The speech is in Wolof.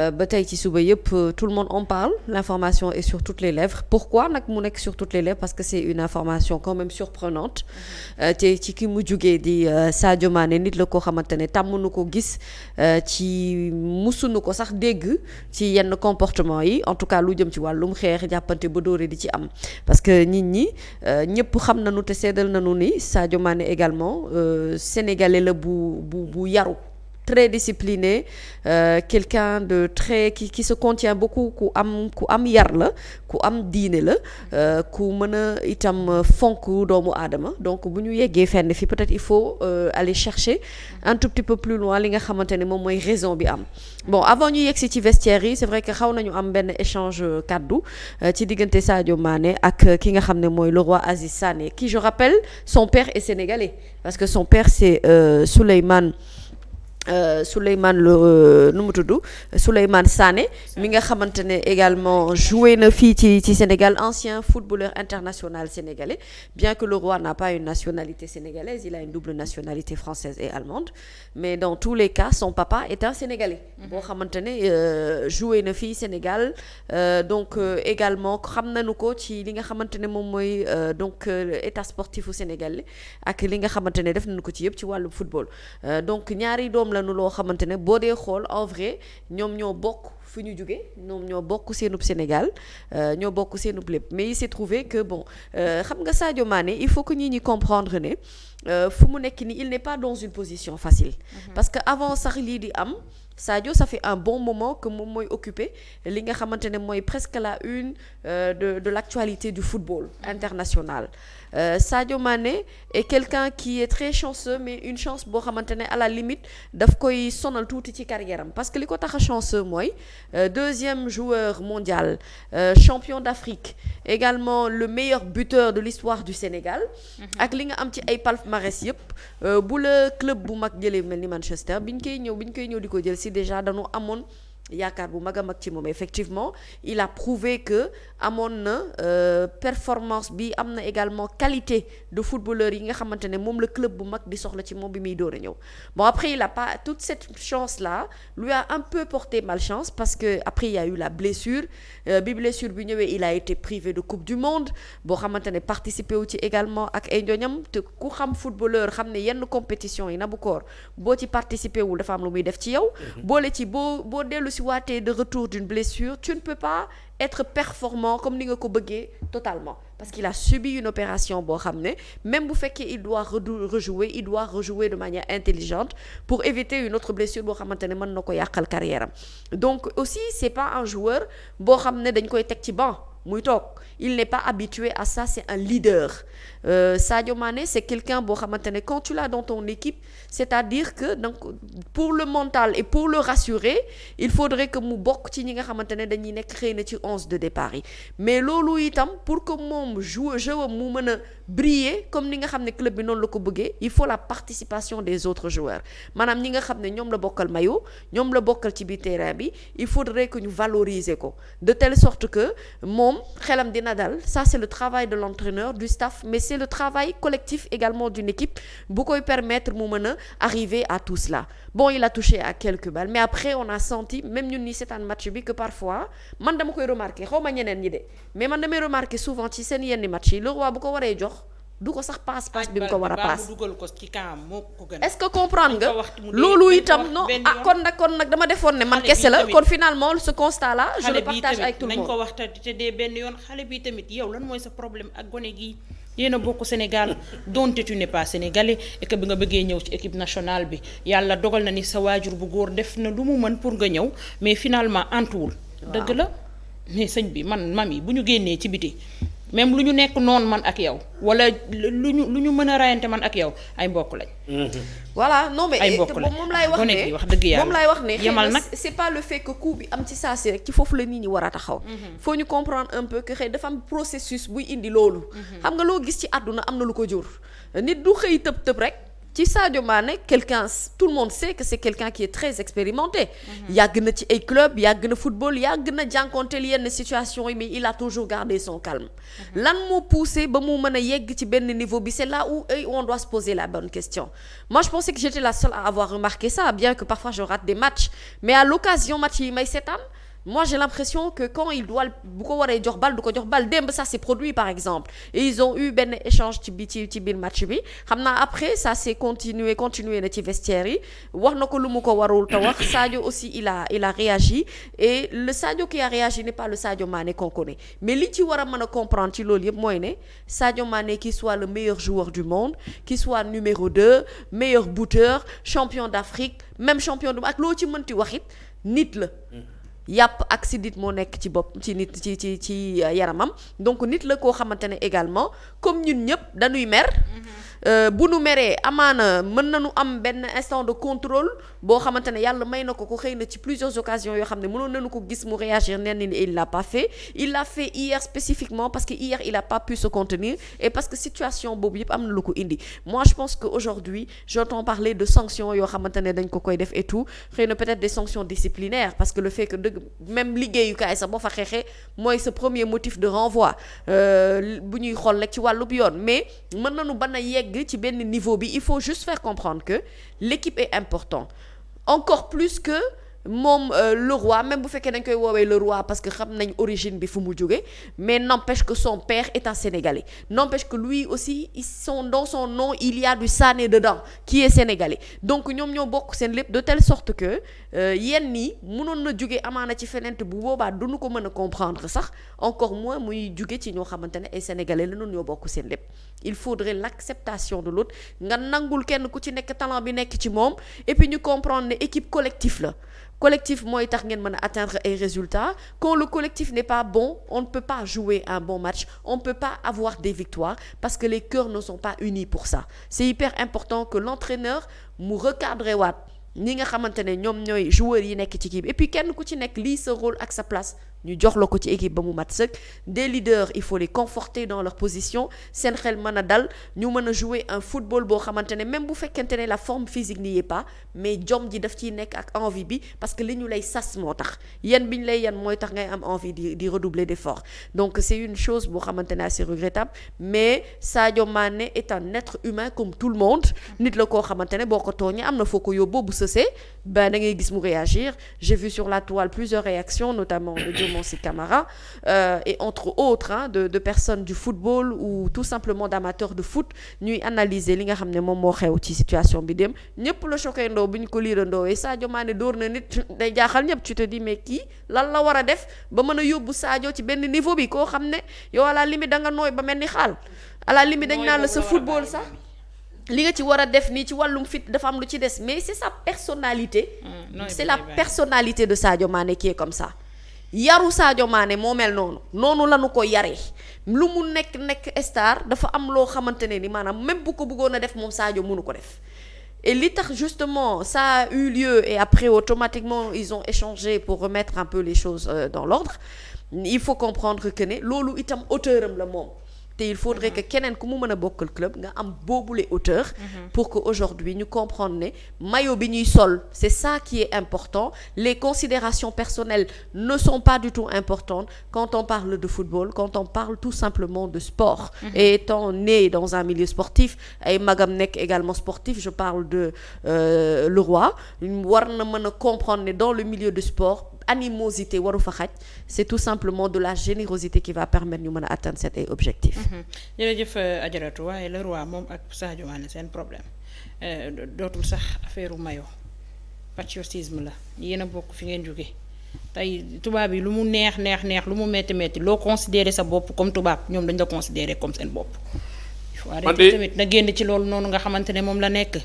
ba tey ci suba yëpp tout le monde en parle, l'information est sur toutes les lèvres. Pourquoi nag mu nekk sur toutes les lèvres? Parce que c'est une information quand même surprenante. te ci ki mu jugee di Sadio Mané, nit la koo xamante ne tàmm nu ko gis ci musunu ko sax dégg ci yenn comportement yi, en tout cas lu jëm ci wàllum xeex jàppante ba dóore di ci am. Parce que nit ñi ñëpp xam nañu te seddal nañu ni Sadio Mané également sénégalais la bu yaru. Très discipliné, quelqu'un de très qui se contient beaucoup, ku am yar la, ku am diine la, ku mën a itam fonk doomu aadama. Donc bu ñu yeggee fenn fi peut-être il faut aller chercher un tout petit peu plus loin li nga xamante ne moom mooy raison bi am. Bon, avant ñu yegsi ci vestiaire yi, c'est vrai que xaw nañu am benn échange kaddu ci diggante Sadio Mané ak ki nga xam ne mooy le roi Aziz Sané, qui je rappelle son père est sénégalais parce que son père c'est Souleymane nu mu tudd Souleymane Sané mi nga xamante ne également joué na fii ci Sénégal, ancien footballeur international sénégalais, bien que le roi n'a pas une nationalité sénégalaise, il a une double nationalité française et allemande, mais dans tous les cas son papa est un sénégalais boo xamante ne joué na fii Sénégal, donc également xam nañu ko ci li nga xamante ne moom mooy donc état sportifu sénégalais ak li nga xamante ne def nañu ko ci yëpp ci wàllu football. Donc ñaari doom lañu loo xamante ne boo dee xool en vrai ñoom ñoo bokk fu ñu jóge, ñoom ñoo bokk seenub Sénégal, ñoo bokk seenub lépp, mais il s'est trouvé que bon xam nga Sadio Mané il faut que ñi comprendre ne fu mu nekk ni il n'est pas dans une position facile. Parce que avant sax lii di am Sadio, ça fait un bon moment que moom mooy occupé li nga xamante ne mooy presque la une de l'actualité du football international. Sadio Mané est quelqu'un qui est très chanceux, mais une chance boo xamante ne à la limite daf koy sonal tuuti ci carrière am, parce que li ko tax a chanceux mooy deuxième joueur mondial, champion d'Afrique, également le meilleur buteur de l'histoire du Sénégal, ak li nga am ci ay palmarès yëpp, bu la club bu mag jëlee mel ni Manchester biñ koy ñëw di ko jël si déjà dañu amoon yaakaar bu mag a mag ci moom. Effectivement il a prouvé que amoon na performance bi, am na également qualité de footballeur yi nga xamante ne moom la club bu mag di soxla ci moom bi muy door a ñëw. Bon, après il a pas toute cette chance là, lui a un peu porté malchance parce que après il y a eu la blessure, bi blessure bi ñëwee il a été privé de coupe du monde boo xamante ne participé wu ci également ak ay njoñam. Te ku xam footballeur xam ne yenn compétition yi na bu koor boo ci participé wul dafa am lu muy def ci yow. boole ci boo dellu si waatee de retour d'une blessure, tu ne peux pas être performant comme ni nga ko bëggee totalement, parce qu'il a subi une opération boo xam ne même bu fekkee il doit rejouer de manière intelligente pour éviter une autre blessure boo xamante ne mën na ko yàqal carrière am. Donc aussi c'est pas un joueur boo xam ne dañ koy teg ci banc muy toog, il n'est pas habitué à ça, c'est un leader. Sadio Mané c'est quelqu'un boo xamante ne quand tu l'as dans ton équipe, c'est-à-dire que donc pour le mental et pour le rassurer il faudrait que mu bokk ci ñi nga xamante ne dañuy nekk xëy na ci 11 de départ yi. Mais loolu itam pour que moom joueur mu mën a briller comme ni nga xam ne club bi noonu la ko bëggee, il faut la participation des autres joueurs, maanaam ñi nga xam ne ñoom la bokkal maillot, ñoom la bokkal ci biir terrain bi, il faudrait que ñu valoriser ko de telle sorte que moom xelam dina dal. Ça c'est le travail de l'entraîneur, du staff, mais c'est le travail collectif également d'une équipe bu koy permettre mu mën a arriver à tout cela. Bon, il a touché à quelques balles, mais après on a senti même ñun ni seetaan match bi que parfois man dama koy remarquer, xaw ma ñeneen ñi de, mais man damay remarquer souvent ci seen yenn match yi le roi bu ko waree jox du ko sax passe bi mu ko war a passe. Est-ce que comprendre nga loolu itam? Non, kon nag dama defoon ne man kese la, kon finalement ce constat là je le partage avec tout le monde. nañ ko wax te dee benn yoon, xale bi tamit yow lan mooy sa problème ak gone gi? yéen a bokk Sénégal donte tu n'es pas sénégalais et que bi nga bëggee ñëw ci équipe nationale bi yàlla dogal na ni sa waajur bu góor def na lu mu mën pour nga ñëw, mais finalement antuwul. Dëgg la, mais sëñ bi man mami bu ñu génnee ci biti même lu ñu nekk noonu man ak yow wala lu ñu mën a rayante man ak yow ay mbokk lañ. Voilà, non mais moom laay wax ne wax dëgg yàlla moom laay wax ne yemal nag c'est pas le fait que coup bi am ci saa si rek ci foofu la nit ñi war a taxaw. faut ñu comprendre un peu que xëy dafa am processus buy indi loolu. xam nga loo gis ci àdduna am na lu ko jur. Nit du xëy tëb rek ci Sadio Mané quelqu'un tout le monde sait que c'est quelqu'un qui est très expérimenté. yàgg na ci ay club yàgg na football yàgg na jànkonteel yenn situation yi mais il a toujours gardé son calme. lan moo poussé ba mu mën a yegg ci benn niveau bi c'est là où on doit se poser la bonne question. Moi je pensais que j'étais la seule à avoir remarqué ça bien que parfois je rate des matchs mais à l'occasion match yi may seetaan moi j'ai l'impression que quand il doit bu ko waree jox bal du ko jox bal démb ça s'est produit par exemple et ils ont eu benn échange ci biir match bi xam naa après ça s'est continué na ci vestiaire yi wax na ko lu mu ko warul te wax Sadio aussi il a réagi et le Sadio qui a réagi n'est pas le Sadio Mané qu'on connaît mais li ci war a mën a comprendre ci loolu yëpp mooy ne Sadio Mané qui soit le meilleur joueur du monde qui soit numéro 2 meilleur buteur champion d'Afrique même champion du ak loo ci mënti wax it nit la yàpp ak sidit moo nekk ci bopp ci nit ci yaramam donc nit la koo xamante ne également comme ñun ñëpp dañuy mer bu nu meree amaana mën nañu am benn instant de contrôle boo xamante ne yàlla may na ko xëy na ci plusieurs occasions yoo xam ne mënoon nañu ko gis mu réagir nen ni il l'a pas fait il l'a fait hier spécifiquement parce que hier il a pas pu se contenir et parce que situation boobu yëpp am na lu ko indi moi je pense que aujourd'hui j'entends parler de sanctions yoo xamante ne dañ ko koy def et tout xëy na peut-être des sanctions disciplinaires parce que le fait que même liggéeyukaay sax boo fa xeexee mooy ce premier motif de renvoi bu ñuy xool rek ci wàllub yoon mais mën nañu ban a yegg ci benn niveau bi il faut juste faire comprendre que l'équipe est importante encore plus que moom le roi même bu fekkee dañ koy woowee le roi parce que xam nañ origine bi fu mu jóge mais n'empêche que son père est un Sénégalais n'empêche que lui aussi dans son nom il y a du Sané dedans qui est sénégalais donc ñoom ñoo bokk seen lépp de telle sorte que yenn nii mënoon na jóge amaana ci feneen bu boobaa duñu ko mën a comprendre sax encore moins muy jóge ci ñoo xamante ne ay sénégalais la noonu ñoo bokk seen lépp il faudrait l'acceptation de l'autre nga nangul kenn ku ci nekk talent bi nekk ci moom et puis ñu comprendre ne équipe collectif la collectif mooy tax ngeen mën a atteindre ay résultats quand le collectif n'est pas bon on ne peut pas jouer un bon match on ne peut pas avoir des victoires parce que les cœurs ne sont pas unis pour ça c'est hyper important que l'entraîneur mu recadrer waat ñi nga xamante ne ñoom ñooy joueurs yi nekk ci équipe et puis kenn ku ci nekk lii sa rôle ak sa place ñu jox la ko ci équipe ba mu mat sëkk des leaders il faut les conforter dans leur position seen xel mën a dal ñu mën a jouer un football boo xamante ne même bu fekkente ne la forme physique n'y est pas mais jom ji daf ciy nekk ak envie bi parce que li ñu lay sas moo tax yan bi ñu lay yan mooy tax ngay am envie di redoubler d'efforts donc c'est une chose boo xamante ne assez regrettable mais Sadio Mané est un être humain comme tout le monde nit la koo xamante ne boo ko tooñee am na foo ko yóbbu bu sësee da ngay gis mu réagir j'ai vu sur la toile plusieurs réactions notamment de Moussi Camara et entre autres de personnes du football ou tout simplement d'amateurs de foot ñuy analyser li nga xam ne moom moo xew ci situation bi dem ñëpp la choqué ndoo bu ñu ko liirandoo et Sadio Mané dóor na nit day jaaxal ñëpp tu te dis mais kii lan la war a def ba mën a yóbbu Sadio ci benn niveau bi koo xam ne yow à la limite da nga nooy ba mel ni xaal à la limite dañ naan la sa football sax li nga ci war a def nii ci wàllum fit dafa am lu ci des mais c'est sa personnalité c'est la personnalité de Sadio Mané qui est comme ça yaru Sadio Mané moo mel noonu lañu ko yaree lu mu nekk star dafa am loo xamante ne ni maanaam même bu ko bëggoon a def moom Sadio mënu ko def et li tax justement ça a eu lieu et après automatiquement ils ont échangé pour remettre un peu les choses dans l'ordre il faut comprendre que ne loolu itam auteuram la moom te il faudrait que keneen ku mu mën a bokkal club nga am boobule hauteur pour que aujourd'hui ñu comprendre ne maillot bi ñuy sol c'est ça qui est important les considérations personnelles ne sont pas du tout importantes quand on parle de football quand on parle tout simplement de sport et étant né dans un milieu sportif ay magam nekk également sportif je parle de le roi war na mën a comprendre ne dans le milieu du sport animosité waru fa xaj c'est tout simplement de la générosité qui va permettre ñu mën a atteindre cet objectif. jërëjëf Adjaratou waaye le roi moom ak Sadio Mané seen problème dootul sax affaire maillot patriotisme la yéen a bokk fi ngeen jóge tey tubaab yi lu mu neex lu mu metti loo considérer sa bopp comme tubaab ñoom dañ la considérer comme seen bopp. il faut arrêter tamit na génn ci loolu noonu nga xamante ne moom la nekk.